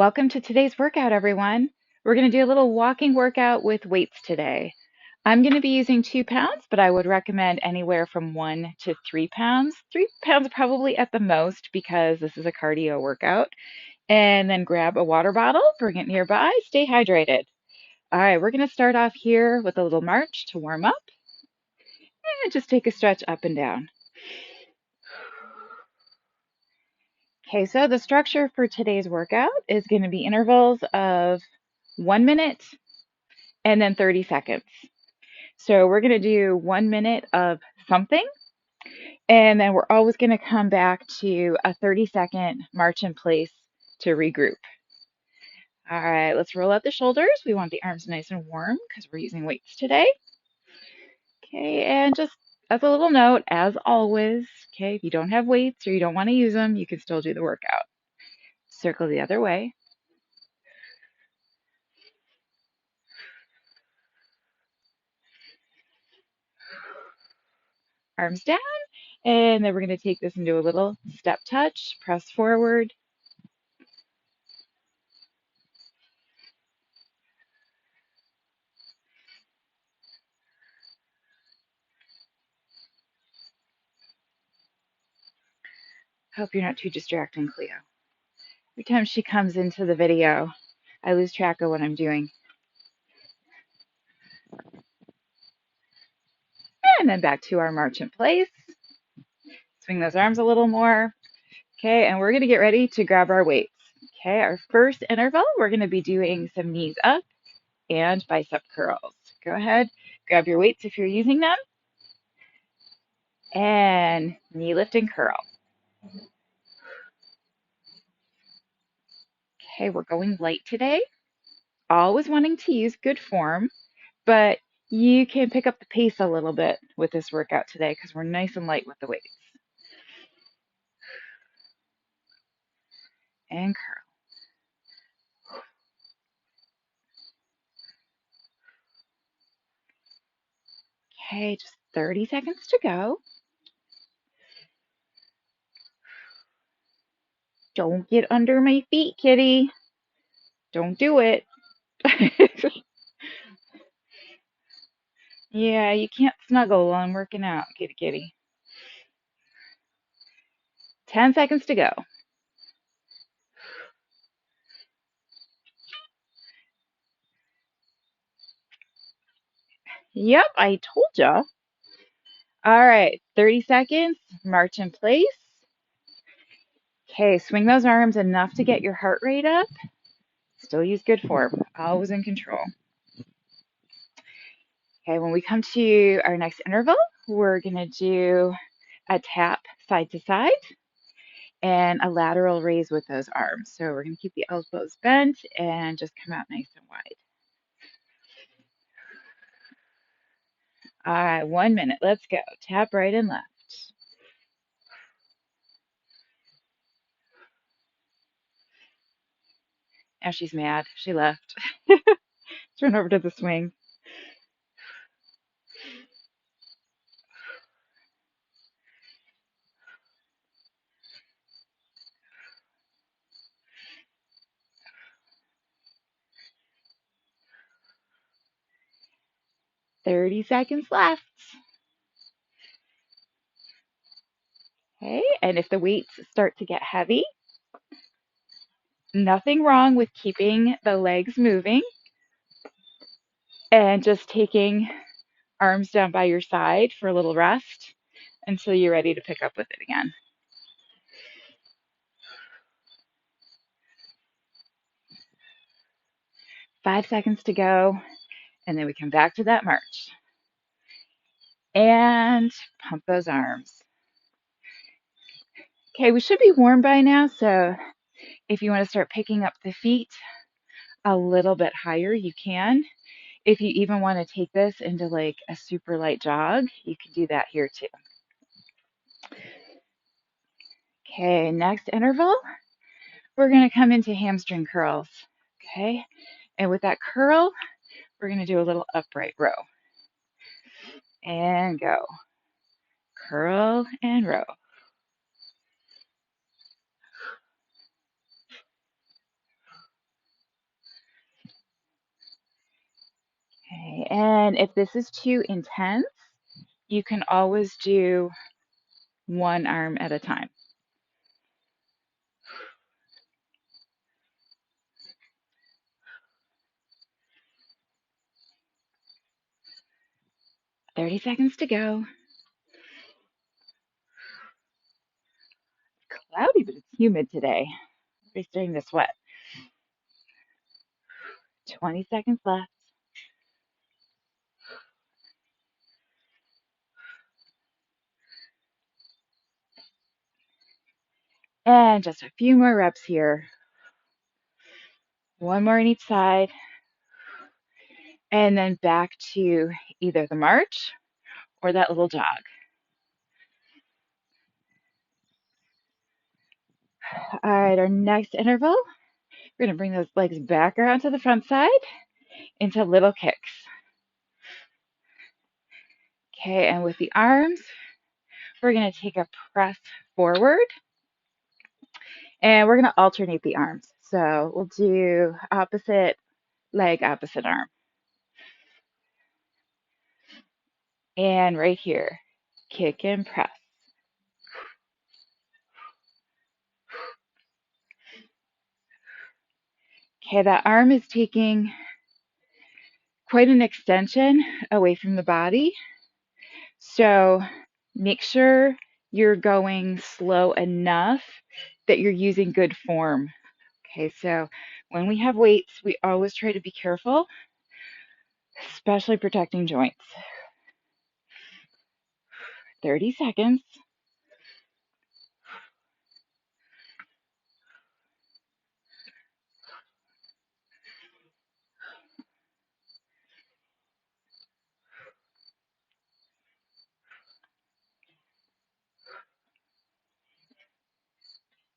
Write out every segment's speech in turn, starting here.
Welcome to today's workout, everyone. We're going to do a little walking workout with weights today. I'm going to be using 2 pounds, but I would recommend anywhere from 1 to 3 pounds. 3 pounds probably at the most because this is a cardio workout. And then grab a water bottle, bring it nearby, stay hydrated. All right, we're going to start off here with a little march to warm up and just take a stretch up and down. Okay, so the structure for today's workout is going to be intervals of 1 minute and then 30 seconds. So we're going to do 1 minute of something, and then we're always going to come back to a 30-second march in place to regroup. All right, let's roll out the shoulders. We want the arms nice and warm because we're using weights today. Okay, and just as a little note, as always, okay, if you don't have weights or you don't want to use them, you can still do the workout. Circle the other way. Arms down, and then we're going to take this and do a little step touch, press forward. Hope you're not too distracting, Cleo. Every time she comes into the video, I lose track of what I'm doing. And then back to our march in place. Swing those arms a little more. Okay, and we're going to get ready to grab our weights. Okay, our first interval, we're going to be doing some knees up and bicep curls. Go ahead, grab your weights if you're using them. And knee lift and curl. Okay, we're going light today. Always wanting to use good form, but you can pick up the pace a little bit with this workout today because we're nice and light with the weights. And curl. Okay, just 30 seconds to go. Don't get under my feet, kitty. Don't do it. Yeah, you can't snuggle while I'm working out, kitty kitty. 10 seconds to go. Yep, I told ya. All right, 30 seconds. March in place. Okay, swing those arms enough to get your heart rate up. Still use good form. Always in control. Okay, when we come to our next interval, we're going to do a tap side to side and a lateral raise with those arms. So we're going to keep the elbows bent and just come out nice and wide. All right, 1 minute. Let's go. Tap right and left. Now she's mad. She left. Turn over to the swing. Thirty seconds left. Okay, and if the weights start to get heavy, nothing wrong with keeping the legs moving and just taking arms down by your side for a little rest until you're ready to pick up with it again. 5 seconds to go, and then we come back to that march. And pump those arms. Okay, we should be warm by now, so if you want to start picking up the feet a little bit higher, you can. If you even want to take this into like a super light jog, you can do that here too. Okay, next interval, we're going to come into hamstring curls. Okay, and with that curl, we're going to do a little upright row. And go. Curl and row. And if this is too intense, you can always do one arm at a time. 30 seconds to go. Cloudy, but it's humid today. Everybody's starting to sweat. 20 seconds left. And just a few more reps here. One more on each side. And then back to either the march or that little jog. All right, our next interval, we're going to bring those legs back around to the front side into little kicks. Okay, and with the arms, we're going to take a press forward and we're going to alternate the arms. So we'll do opposite leg, opposite arm. And right here, kick and press. Okay, that arm is taking quite an extension away from the body. So make sure you're going slow enough that you're using good form. Okay, so when we have weights, we always try to be careful, especially protecting joints. 30 seconds.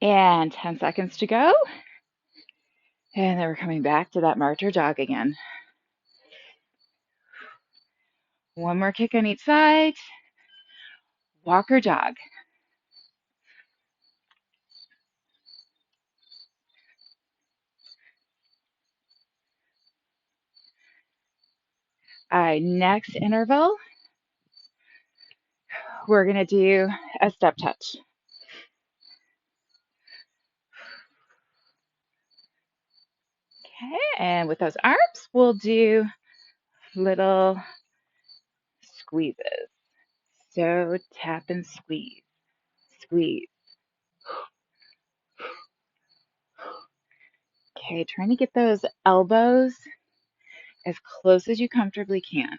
And 10 seconds to go. And then we're coming back to that march or jog again. One more kick on each side. Walk or jog. All right, next interval, we're going to do a step touch. Okay, and with those arms, we'll do little squeezes. So tap and squeeze, squeeze. Okay, trying to get those elbows as close as you comfortably can.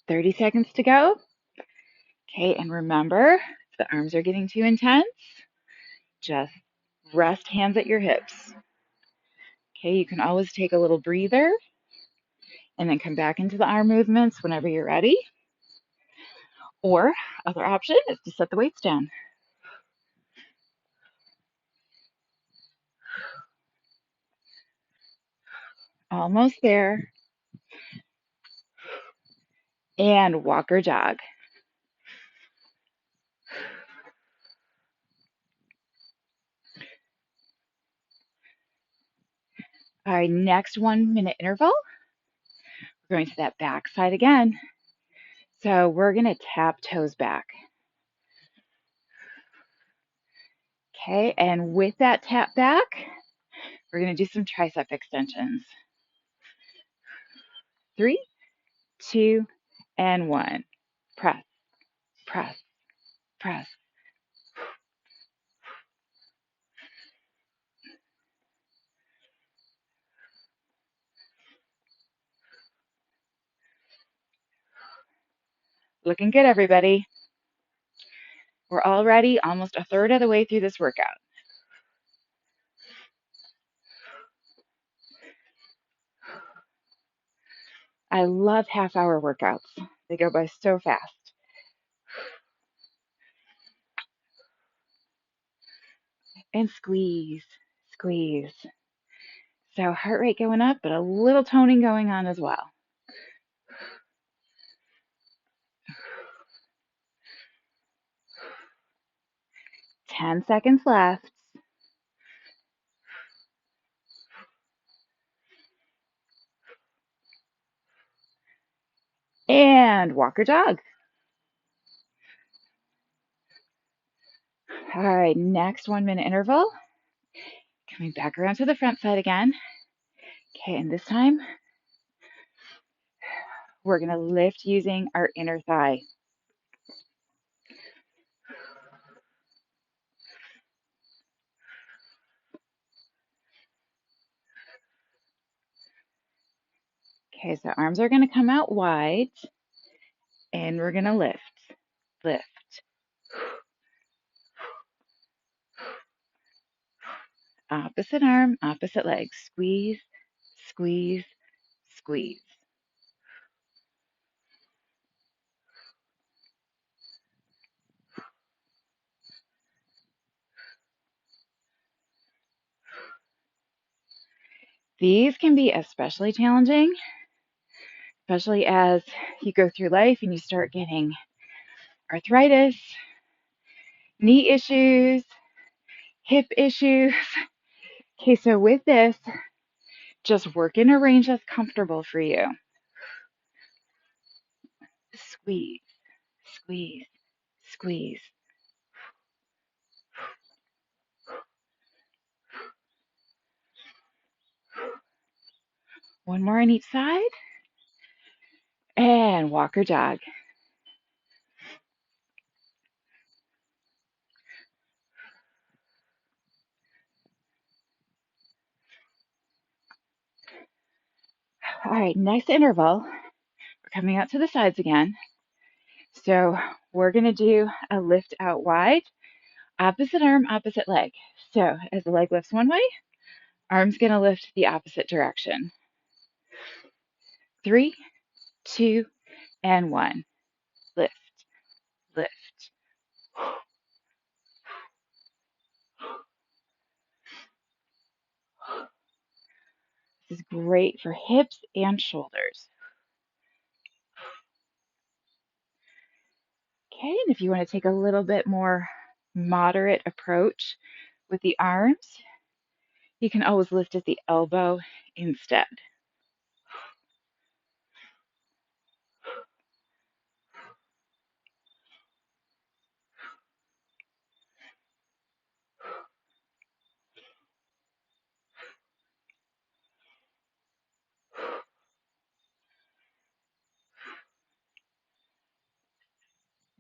Thirty seconds to go. Okay, and remember, if the arms are getting too intense, just rest hands at your hips. Okay, you can always take a little breather and then come back into the arm movements whenever you're ready. Or, other option is to set the weights down. Almost there. And walk or jog. All right, next 1 minute interval. We're going to that back side again. So we're going to tap toes back. Okay, and with that tap back, we're going to do some tricep extensions. 3, 2, and 1. Press, press, press. Looking good, everybody. We're already almost a third of the way through this workout. I love half-hour workouts. They go by so fast. And squeeze, squeeze. So heart rate going up, but a little toning going on as well. 10 seconds left. And walk or jog. All right, next 1 minute interval. Coming back around to the front side again. Okay, and this time we're going to lift using our inner thigh. Okay, so arms are going to come out wide and we're going to lift, lift. Opposite arm, opposite leg. Squeeze, squeeze, squeeze. These can be especially challenging, especially as you go through life and you start getting arthritis, knee issues, hip issues. Okay, so with this, just work in a range that's comfortable for you. Squeeze, squeeze, squeeze. One more on each side. And walk or jog. All right, next interval. We're coming out to the sides again. So we're going to do a lift out wide, opposite arm, opposite leg. So as the leg lifts one way, arm's going to lift the opposite direction. 3, 2, and 1. Lift, lift. This is great for hips and shoulders. Okay, and if you want to take a little bit more moderate approach with the arms, you can always lift at the elbow instead.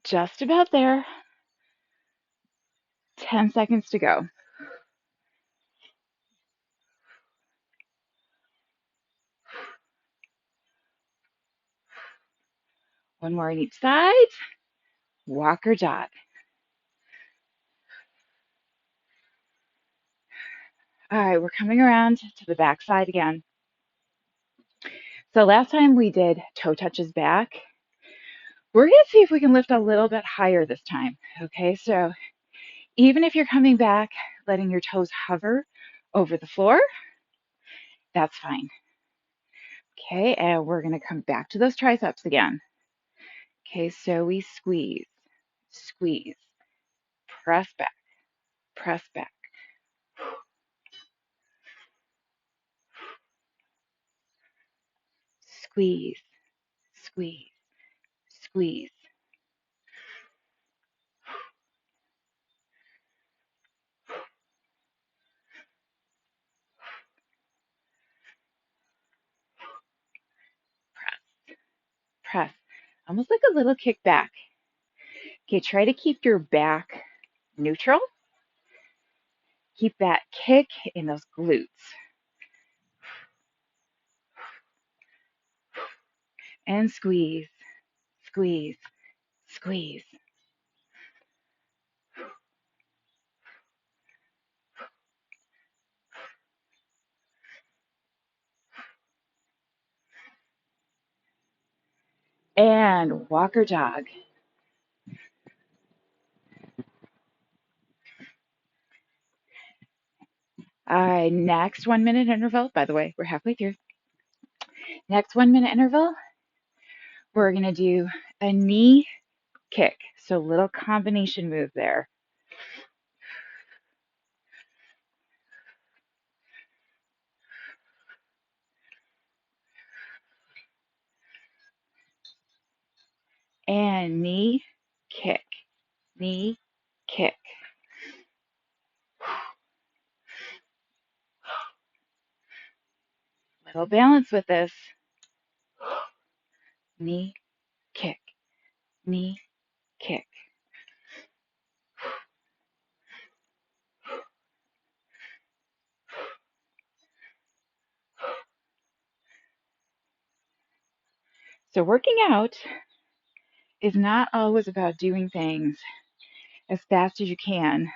Just about there. 10 seconds to go. One more on each side. Walk or jog. All right, we're coming around to the back side again. So last time we did toe touches back. We're going to see if we can lift a little bit higher this time. Okay, so even if you're coming back, letting your toes hover over the floor, that's fine. Okay, and we're going to come back to those triceps again. Okay, so we squeeze, squeeze, press back, squeeze, squeeze, squeeze. Press, press. Almost like a little kick back. Okay, try to keep your back neutral. Keep that kick in those glutes. And squeeze, squeeze, squeeze. And walk or jog. All right, next 1 minute interval. By the way, we're halfway through. Next 1 minute interval, we're going to do a knee kick. So little combination move there. and knee, kick, knee, kick. Little balance with this. Knee, kick, knee, kick. So working out is not always about doing things as fast as you can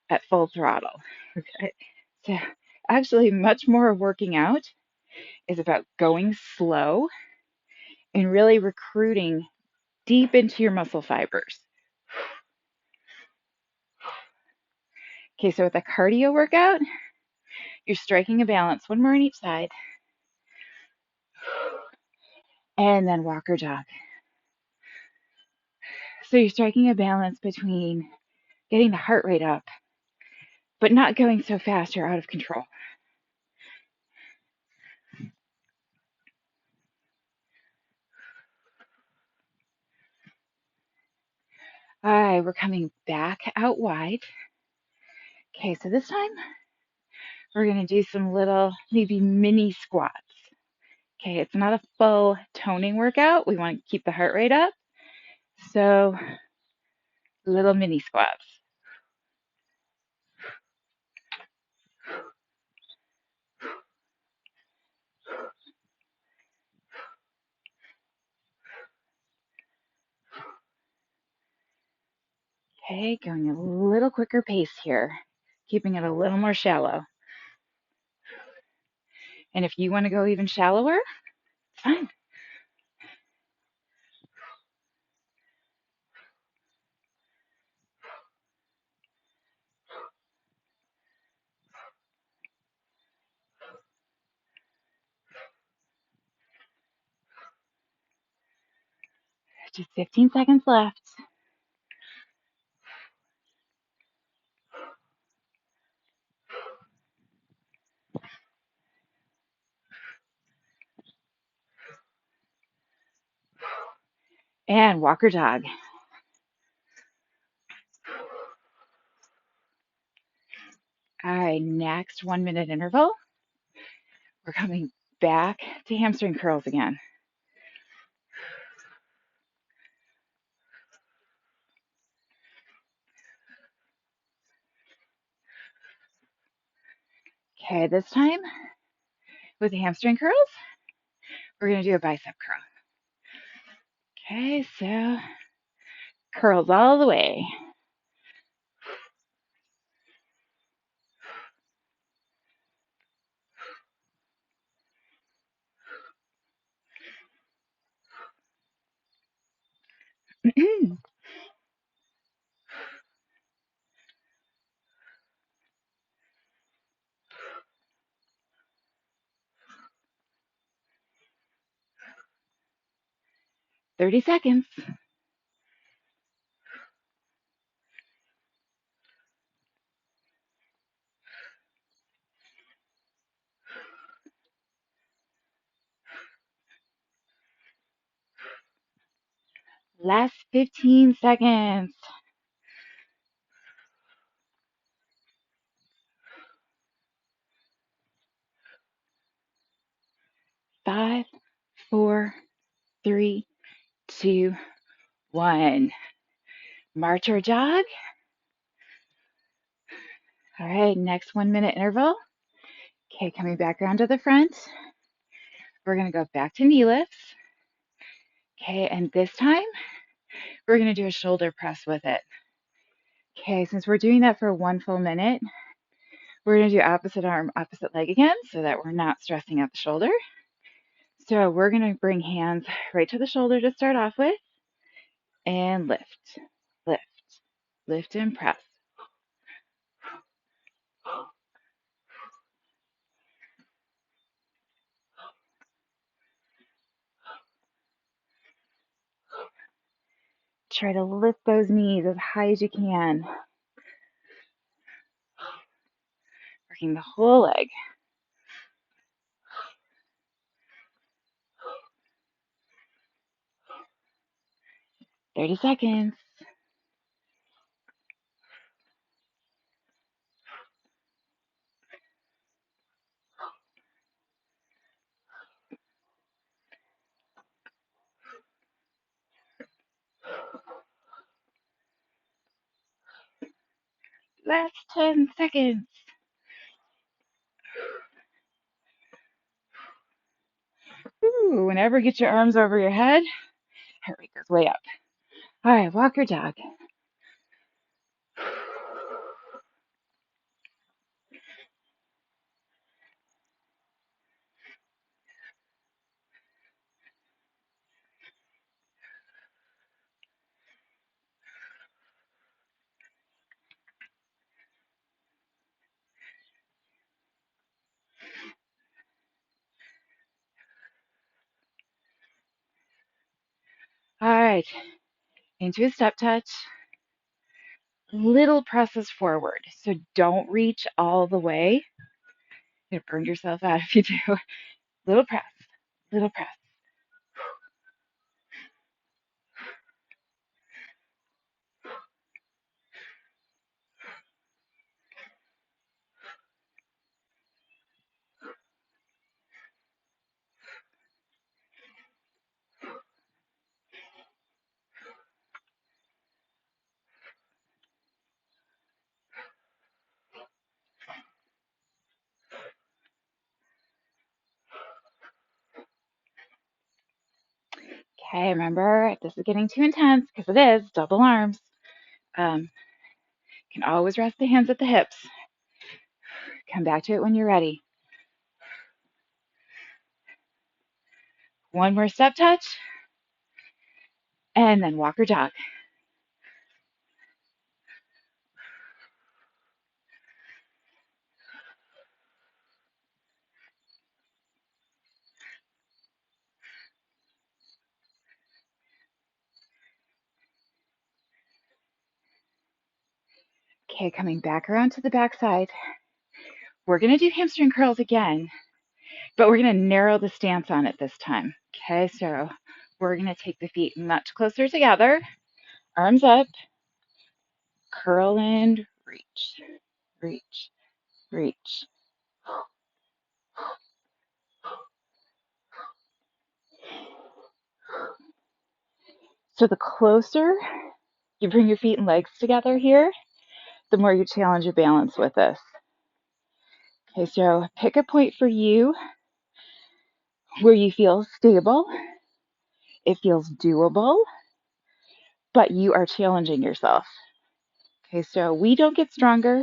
at full throttle. Okay? So actually much more of working out is about going slow and really recruiting deep into your muscle fibers. Okay, so with a cardio workout, you're striking a balance, one more on each side, and then walk or jog. So you're striking a balance between getting the heart rate up, but not going so fast you're out of control. All right, we're coming back out wide. Okay, so this time we're going to do some little, maybe mini squats. Okay, it's not a full toning workout. We want to keep the heart rate up. So, little mini squats. Okay, going a little quicker pace here, keeping it a little more shallow. And if you want to go even shallower, it's fine. Just 15 seconds left. And walker jog. All right, next 1 minute interval. We're coming back to hamstring curls again. Okay, this time with the hamstring curls, we're going to do a bicep curl. Okay, so curls all the way. Mm-hmm. 30 seconds. Last 15 seconds. 5, 4, 3, 2, 1. March or jog. All right, next 1 minute interval. Okay, coming back around to the front. We're going to go back to knee lifts. Okay, and this time we're going to do a shoulder press with it. Okay, since we're doing that for 1 full minute, we're going to do opposite arm, opposite leg again so that we're not stressing out the shoulder. So we're going to bring hands right to the shoulder to start off with and lift, lift, lift and press. Try to lift those knees as high as you can, working the whole leg. 30 seconds. Last 10 seconds. Ooh, whenever you get your arms over your head, heart rate goes way up. All right, walk your dog. All right, into a step touch. Little presses forward. So don't reach all the way. You're gonna burn yourself out if you do. Little press, little press. Okay, remember, if this is getting too intense, because it is, double arms. You can always rest the hands at the hips. Come back to it when you're ready. One more step touch, and then walk or jog. Okay, coming back around to the back side. We're going to do hamstring curls again, but we're going to narrow the stance on it this time. Okay, so we're going to take the feet much closer together, arms up, curl and reach, reach, reach. So the closer you bring your feet and legs together here, the more you challenge your balance with this. Okay, so pick a point for you where you feel stable, it feels doable, but you are challenging yourself. Okay, so we don't get stronger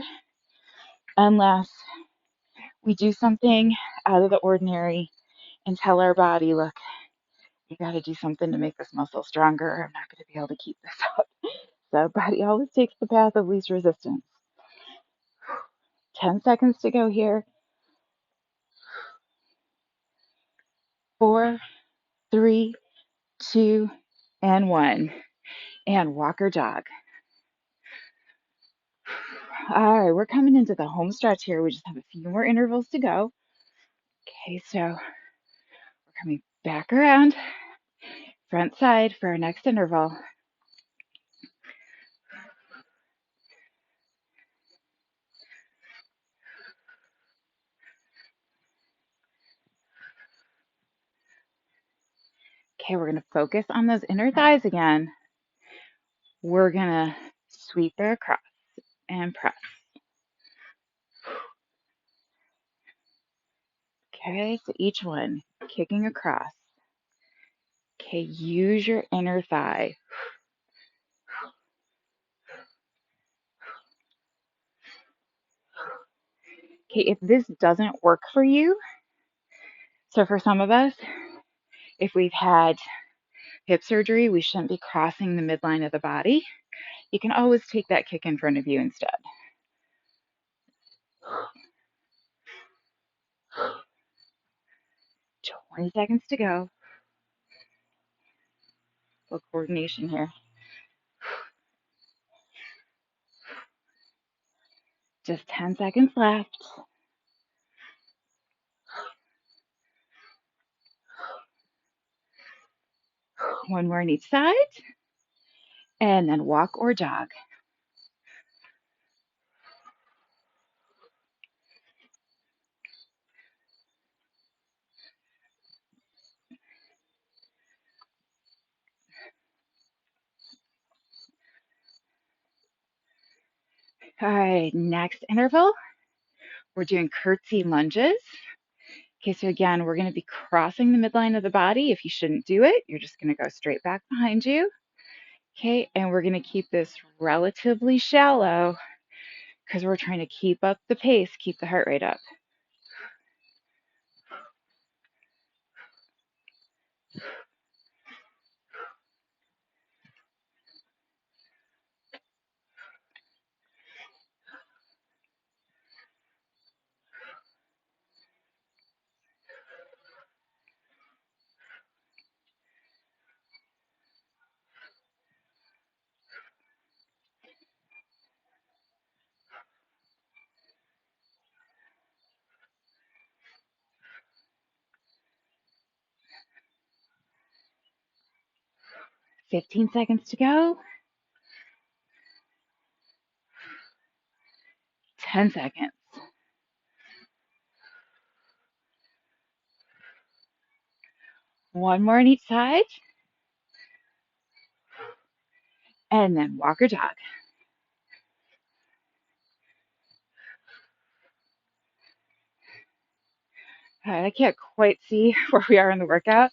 unless we do something out of the ordinary and tell our body, look, you got to do something to make this muscle stronger. I'm not going to be able to keep this up. So body always takes the path of least resistance. 10 seconds to go here. 4, 3, 2, and 1. And walk or jog. All right, we're coming into the home stretch here. We just have a few more intervals to go. Okay, so we're coming back around, front side for our next interval. Okay, we're going to focus on those inner thighs again. We're going to sweep her across and press. Okay, so each one kicking across. Okay, use your inner thigh. Okay, if this doesn't work for you, so for some of us, if we've had hip surgery, we shouldn't be crossing the midline of the body. You can always take that kick in front of you instead. 20 seconds to go. A little coordination here. Just 10 seconds left. One more on each side. and then walk or jog. All right, next interval, we're doing curtsy lunges. Okay, so again, we're going to be crossing the midline of the body. If you shouldn't do it, you're just going to go straight back behind you. Okay, and we're going to keep this relatively shallow because we're trying to keep up the pace, keep the heart rate up. 15 seconds to go. 10 seconds. One more on each side. And then walk or jog. All right, I can't quite see where we are in the workout.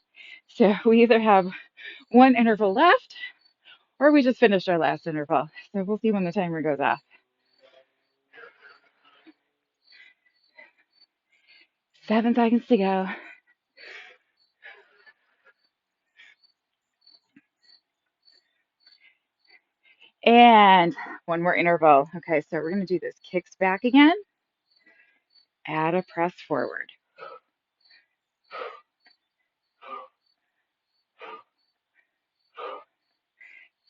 So we either have one interval left or we just finished our last interval. So we'll see when the timer goes off. 7 seconds to go. And one more interval. Okay, so we're going to do this kicks back again. Add a press forward.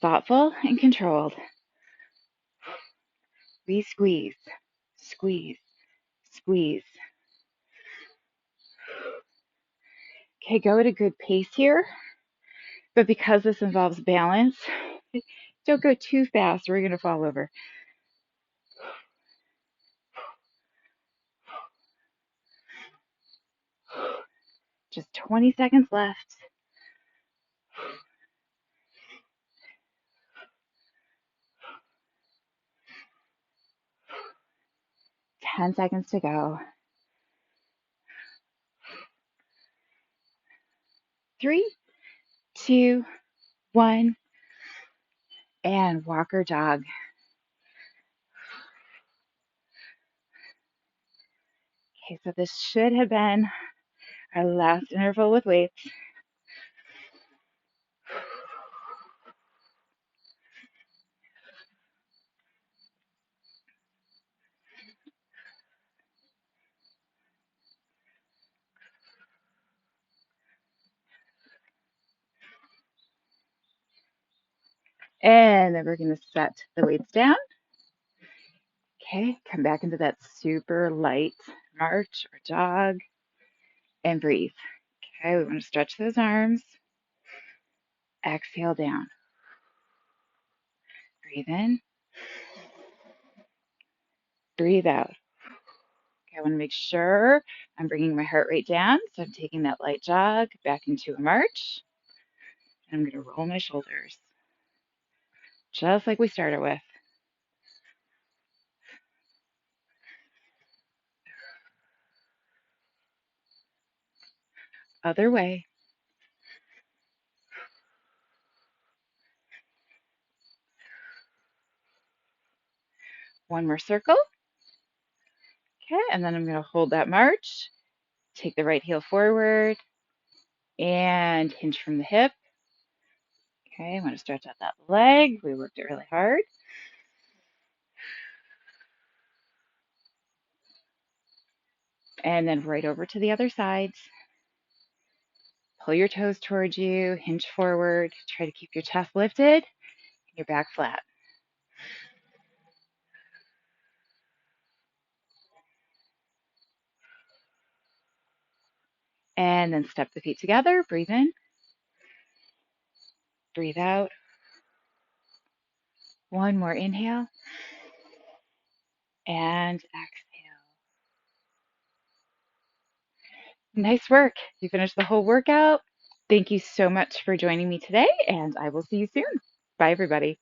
Thoughtful and controlled. We squeeze, squeeze, squeeze. Okay, go at a good pace here. But because this involves balance, don't go too fast or you're going to fall over. Just 20 seconds left. 10 seconds to go. 3, 2, 1, and walk or jog. Okay, so this should have been our last interval with weights. And then we're going to set the weights down. Okay, come back into that super light march or jog and breathe. Okay, we want to stretch those arms. Exhale down. Breathe in. Breathe out. Okay, I want to make sure I'm bringing my heart rate down. So I'm taking that light jog back into a march. And I'm going to roll my shoulders, just like we started with. Other way. One more circle. Okay, and then I'm going to hold that march. Take the right heel forward and hinge from the hip. Okay, I want to stretch out that leg. We worked it really hard. And then right over to the other side. Pull your toes towards you, hinge forward. Try to keep your chest lifted, your back flat. And then step the feet together. Breathe in. Breathe out. One more inhale and exhale. Nice work. You finished the whole workout. Thank you so much for joining me today, and I will see you soon. Bye, everybody.